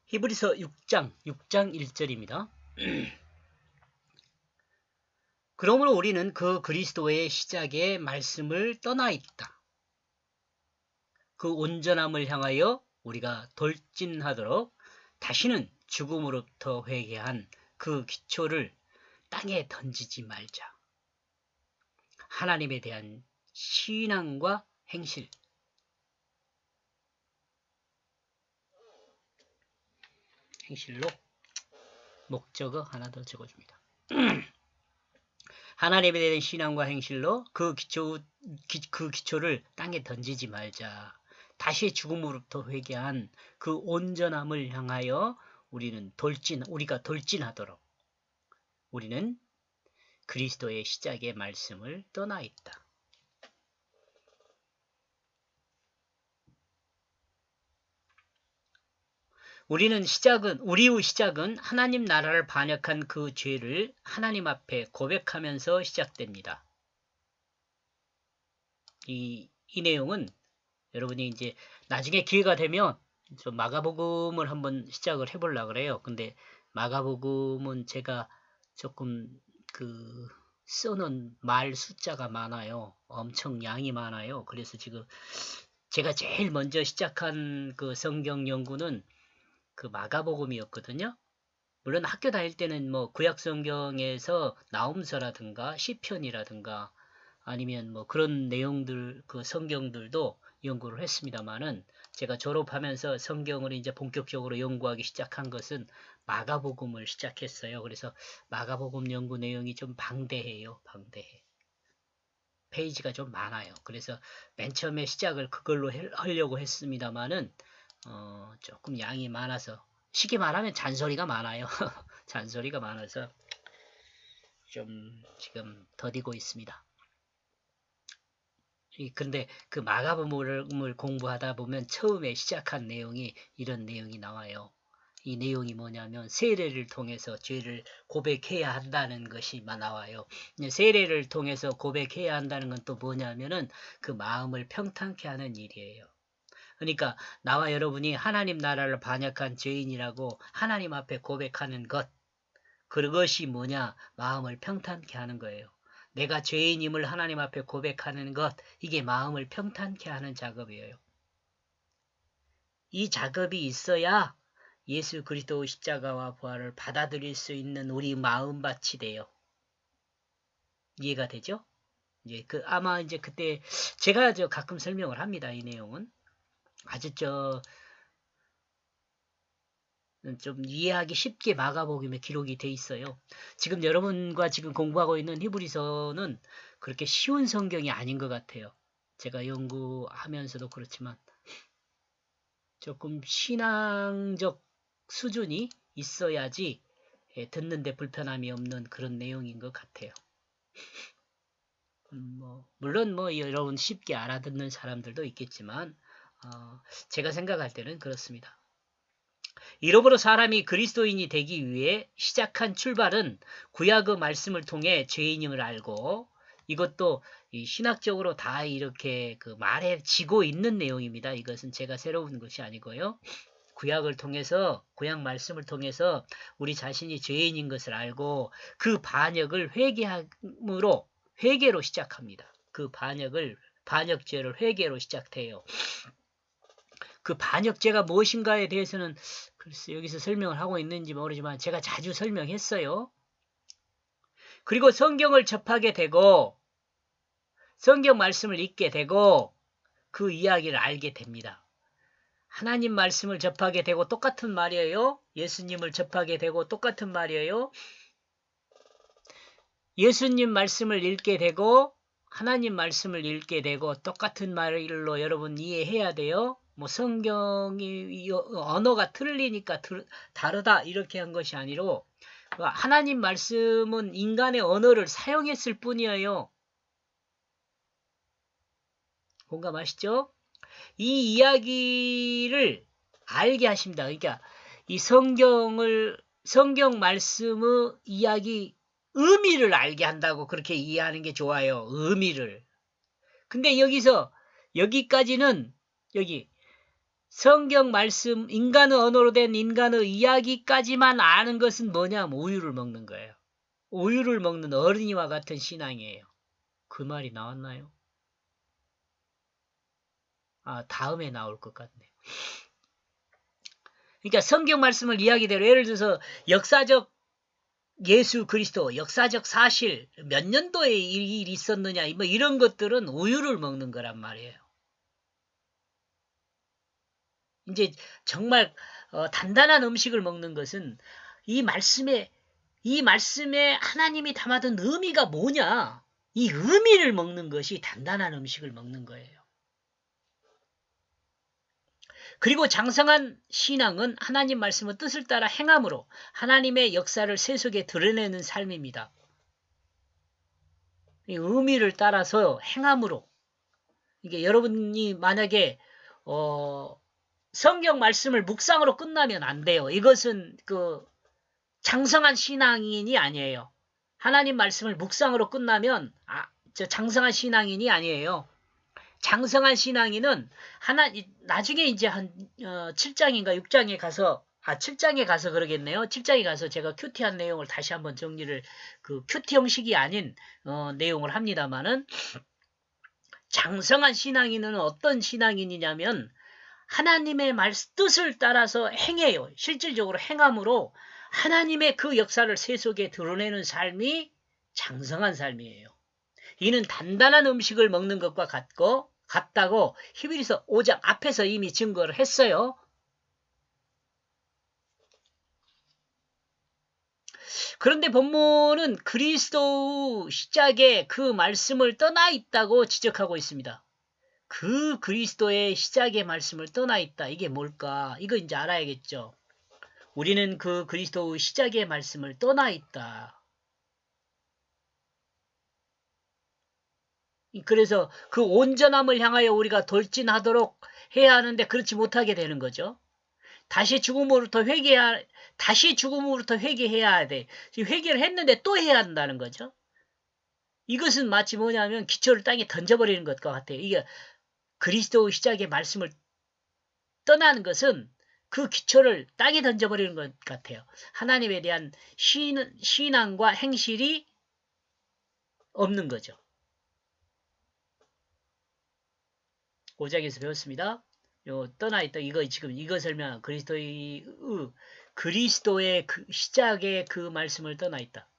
히브리서 6장 1절입니다. 그러므로 우리는 그 그리스도의 시작의 말씀을 떠나 있다. 그 온전함을 향하여 우리가 돌진하도록 다시는 죽음으로부터 회개한 그 기초를 땅에 던지지 말자. 하나님에 대한 신앙과 행실. 행실로 목적어 하나 더 적어줍니다. 하나님에 대한 신앙과 행실로 그 기초를 땅에 던지지 말자. 다시 죽음으로부터 회개한 그 온전함을 향하여 우리가 돌진하도록 우리는 그리스도의 시작의 말씀을 떠나 있다. 우리의 시작은 하나님 나라를 반역한 그 죄를 하나님 앞에 고백하면서 시작됩니다. 이 내용은 여러분이 이제 나중에 기회가 되면 좀 마가복음을 한번 시작을 해보려고 그래요. 근데 마가복음은 제가 조금 써놓은 말 숫자가 많아요. 엄청 양이 많아요. 그래서 지금 제가 제일 먼저 시작한 그 성경 연구는 그 마가복음이었거든요. 물론 학교 다닐 때는 뭐 구약 성경에서 나홈서라든가 시편이라든가 아니면 뭐 그런 내용들 그 성경들도 연구를 했습니다만은 제가 졸업하면서 성경을 이제 본격적으로 연구하기 시작한 것은 마가복음을 시작했어요. 그래서 마가복음 연구 내용이 좀 방대해요. 방대해. 페이지가 좀 많아요. 그래서 맨 처음에 시작을 그걸로 하려고 했습니다만은 조금 양이 많아서 쉽게 말하면 잔소리가 많아요. 잔소리가 많아서 좀 지금 더디고 있습니다. 근데 그 마가복음을 공부하다 보면 처음에 시작한 내용이 이런 내용이 나와요. 이 내용이 뭐냐면 세례를 통해서 죄를 고백해야 한다는 것이 나와요. 세례를 통해서 고백해야 한다는 건 또 뭐냐면은 그 마음을 평탄케 하는 일이에요. 그러니까 나와 여러분이 하나님 나라를 반역한 죄인이라고 하나님 앞에 고백하는 것, 그것이 뭐냐? 마음을 평탄케 하는 거예요. 내가 죄인임을 하나님 앞에 고백하는 것, 이게 마음을 평탄케 하는 작업이에요. 이 작업이 있어야 예수 그리스도 십자가와 부활을 받아들일 수 있는 우리 마음밭이 돼요. 이해가 되죠? 아마 이제 그때 제가 가끔 설명을 합니다. 이 내용은 아주 좀 이해하기 쉽게 마가복음에 기록이 돼 있어요. 지금 여러분과 지금 공부하고 있는 히브리서는 그렇게 쉬운 성경이 아닌 것 같아요. 제가 연구하면서도 그렇지만 조금 신앙적 수준이 있어야지 듣는데 불편함이 없는 그런 내용인 것 같아요. 물론 여러분 쉽게 알아듣는 사람들도 있겠지만 제가 생각할 때는 그렇습니다. 이러므로 사람이 그리스도인이 되기 위해 시작한 출발은 구약의 말씀을 통해 죄인임을 알고, 이것도 신학적으로 다 이렇게 말해지고 있는 내용입니다. 이것은 제가 새로운 것이 아니고요. 구약 말씀을 통해서 우리 자신이 죄인인 것을 알고 그 반역을 회개로 시작합니다. 그 반역죄를 회개로 시작해요. 그 반역죄가 무엇인가에 대해서는 글쎄 여기서 설명을 하고 있는지 모르지만 제가 자주 설명했어요. 그리고 성경을 접하게 되고 성경 말씀을 읽게 되고 그 이야기를 알게 됩니다. 하나님 말씀을 접하게 되고 똑같은 말이에요. 예수님을 접하게 되고 똑같은 말이에요. 예수님 말씀을 읽게 되고 하나님 말씀을 읽게 되고 똑같은 말로 여러분 이해해야 돼요. 뭐 성경이 언어가 틀리니까 다르다 이렇게 한 것이 아니라 하나님 말씀은 인간의 언어를 사용했을 뿐이에요. 공감하시죠? 이 이야기를 알게 하십니다. 그러니까 이 성경 말씀의 이야기 의미를 알게 한다고 그렇게 이해하는 게 좋아요. 의미를. 근데 여기까지는 성경 말씀, 인간의 언어로 된 인간의 이야기까지만 아는 것은 뭐냐면 우유를 먹는 거예요. 우유를 먹는 어린이와 같은 신앙이에요. 그 말이 나왔나요? 다음에 나올 것 같네요. 그러니까 성경 말씀을 이야기대로 예를 들어서 역사적 예수 그리스도, 역사적 사실, 몇 년도에 일이 있었느냐, 뭐 이런 것들은 우유를 먹는 거란 말이에요. 이제 정말 단단한 음식을 먹는 것은 이 말씀에 하나님이 담아둔 의미가 뭐냐, 이 의미를 먹는 것이 단단한 음식을 먹는 거예요. 그리고 장성한 신앙은 하나님 말씀의 뜻을 따라 행함으로 하나님의 역사를 세속에 드러내는 삶입니다. 이 의미를 따라서 행함으로, 이게 여러분이 만약에 성경 말씀을 묵상으로 끝나면 안 돼요. 이것은 장성한 신앙인이 아니에요. 하나님 말씀을 묵상으로 끝나면 장성한 신앙인이 아니에요. 장성한 신앙인은 나중에 이제 한 7장인가 6장에 가서 7장에 가서 그러겠네요. 7장에 가서 제가 큐티한 내용을 다시 한번 정리를, 큐티 형식이 아닌 내용을 합니다만은, 장성한 신앙인은 어떤 신앙인이냐면 하나님의 뜻을 따라서 행해요. 실질적으로 행함으로 하나님의 그 역사를 세속에 드러내는 삶이 장성한 삶이에요. 이는 단단한 음식을 먹는 것과 같다고 히브리서 5장 앞에서 이미 증거를 했어요. 그런데 본문은 그리스도 시작에 그 말씀을 떠나 있다고 지적하고 있습니다. 그 그리스도의 시작의 말씀을 떠나 있다. 이게 뭘까? 이거 이제 알아야겠죠. 우리는 그 그리스도의 시작의 말씀을 떠나 있다. 그래서 그 온전함을 향하여 우리가 돌진하도록 해야 하는데 그렇지 못하게 되는 거죠. 다시 죽음으로부터 회개해야 돼. 지금 회개를 했는데 또 해야 한다는 거죠. 이것은 마치 뭐냐면 기초를 땅에 던져버리는 것과 같아요. 이게 그리스도의 시작의 말씀을 떠나는 것은 그 기초를 땅에 던져버리는 것 같아요. 하나님에 대한 신앙과 행실이 없는 거죠. 5장에서 배웠습니다. 떠나 있다. 이거 설명, 그리스도의 시작의 그 말씀을 떠나 있다.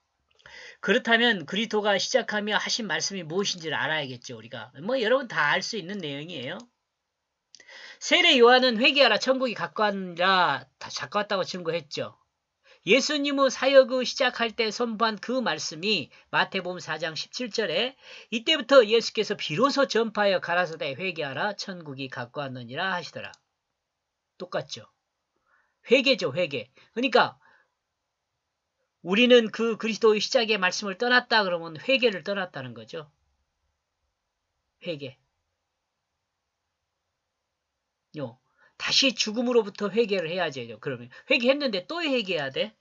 그렇다면 그리스도가 시작하며 하신 말씀이 무엇인지를 알아야겠죠. 우리가 여러분 다 알 수 있는 내용이에요. 세례 요한은 회개하라, 천국이 가까웠다, 가까웠다고 증거했죠. 예수님의 사역을 시작할 때 선포한 그 말씀이 마태복음 4장 17절에 이때부터 예수께서 비로소 전파하여 가라사대 회개하라, 천국이 가까웠느니라 하시더라. 똑같죠. 회개죠, 회개. 그러니까 우리는 그 그리스도의 시작의 말씀을 떠났다 그러면 회개를 떠났다는 거죠. 회개. 다시 죽음으로부터 회개를 해야죠. 그러면 회개했는데 또 회개해야 돼.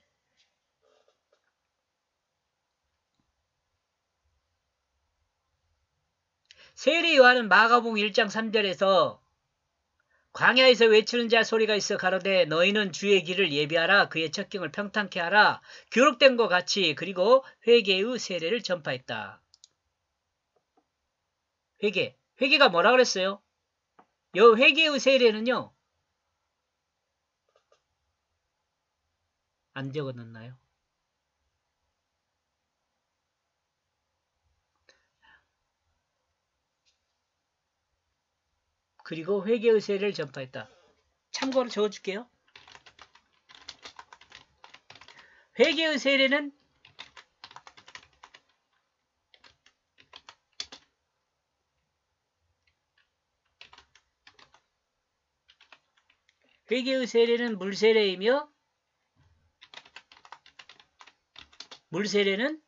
세례 요한은 마가복음 1장 3절에서 광야에서 외치는 자 소리가 있어 가로되 너희는 주의 길을 예비하라, 그의 첩경을 평탄케 하라, 기록된 것 같이, 그리고 회개의 세례를 전파했다. 회개가 뭐라 그랬어요? 요 회개의 세례는요, 안 적어놨나요? 그리고 회개의 세례를 전파했다. 참고로 적어줄게요. 회개의 세례는 물세례이며, 물세례는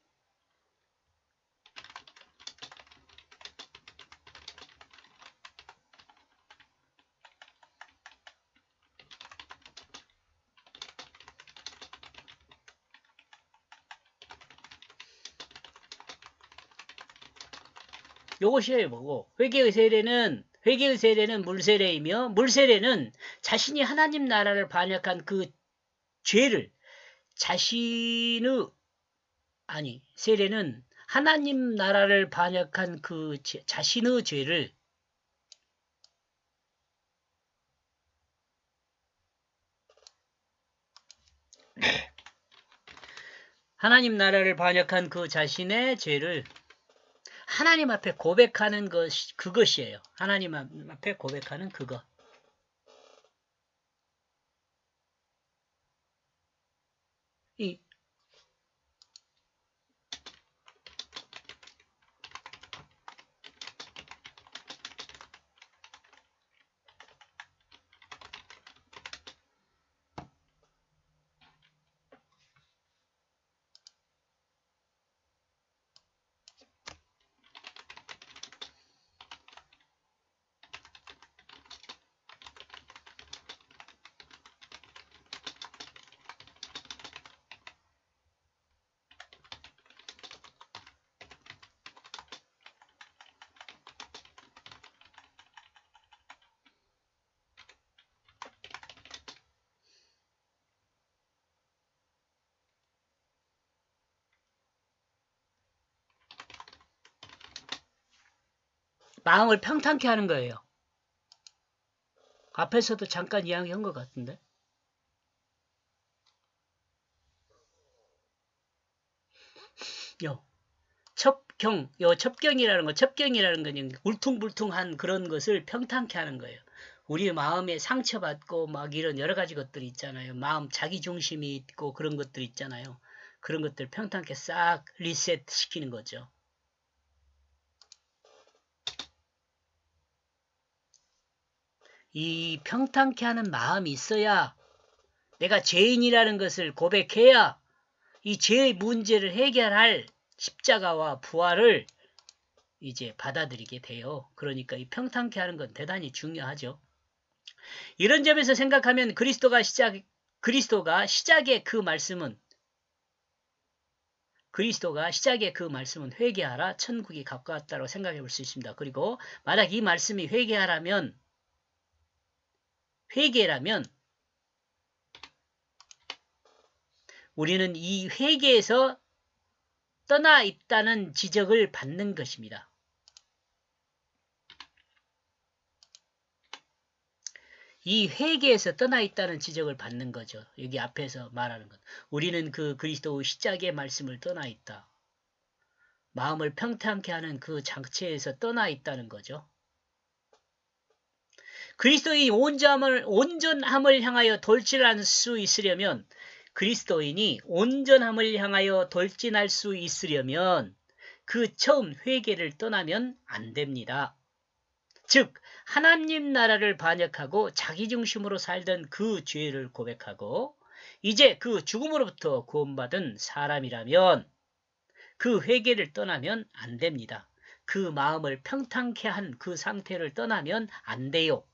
요것이에요. 뭐고 회개의 세례는 물세례이며, 물세례는 자신이 하나님 나라를 반역한 그 죄를 세례는 하나님 나라를 반역한 그 자신의 죄를 하나님 나라를 반역한 그 자신의 죄를 하나님 앞에 고백하는 그것이에요. 하나님 앞에 고백하는 그것. 이 마음을 평탄케 하는 거예요. 앞에서도 잠깐 이야기한 것 같은데. 첩경이라는 건 울퉁불퉁한 그런 것을 평탄케 하는 거예요. 우리 마음에 상처받고 막 이런 여러 가지 것들이 있잖아요. 마음 자기중심이 있고 그런 것들 있잖아요. 그런 것들 평탄케 싹 리셋 시키는 거죠. 이 평탄케 하는 마음이 있어야 내가 죄인이라는 것을 고백해야 이 죄의 문제를 해결할 십자가와 부활을 이제 받아들이게 돼요. 그러니까 이 평탄케 하는 건 대단히 중요하죠. 이런 점에서 생각하면 그리스도가 시작의 그 말씀은 회개하라 천국이 가까웠다고 생각해 볼 수 있습니다. 그리고 만약 이 말씀이 회개라면 우리는 이 회개에서 떠나 있다는 지적을 받는 것입니다. 이 회개에서 떠나 있다는 지적을 받는 거죠. 여기 앞에서 말하는 것. 우리는 그 그리스도의 시작의 말씀을 떠나 있다. 마음을 평탄케 하는 그 장체에서 떠나 있다는 거죠. 그리스도의 온전함을 향하여 돌진할 수 있으려면 그리스도인이 온전함을 향하여 돌진할 수 있으려면 그 처음 회개를 떠나면 안 됩니다. 즉 하나님 나라를 반역하고 자기중심으로 살던 그 죄를 고백하고 이제 그 죽음으로부터 구원받은 사람이라면 그 회개를 떠나면 안 됩니다. 그 마음을 평탄케 한 그 상태를 떠나면 안 돼요.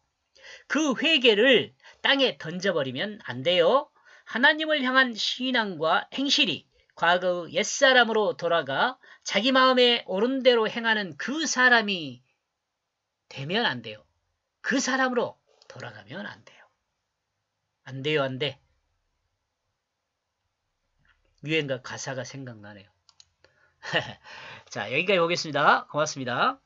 그 회개를 땅에 던져버리면 안 돼요. 하나님을 향한 신앙과 행실이 과거의 옛사람으로 돌아가 자기 마음에 옳은 대로 행하는 그 사람이 되면 안 돼요. 그 사람으로 돌아가면 안 돼요. 안 돼요, 안 돼. 유행가 가사가 생각나네요. 자, 여기까지 보겠습니다. 고맙습니다.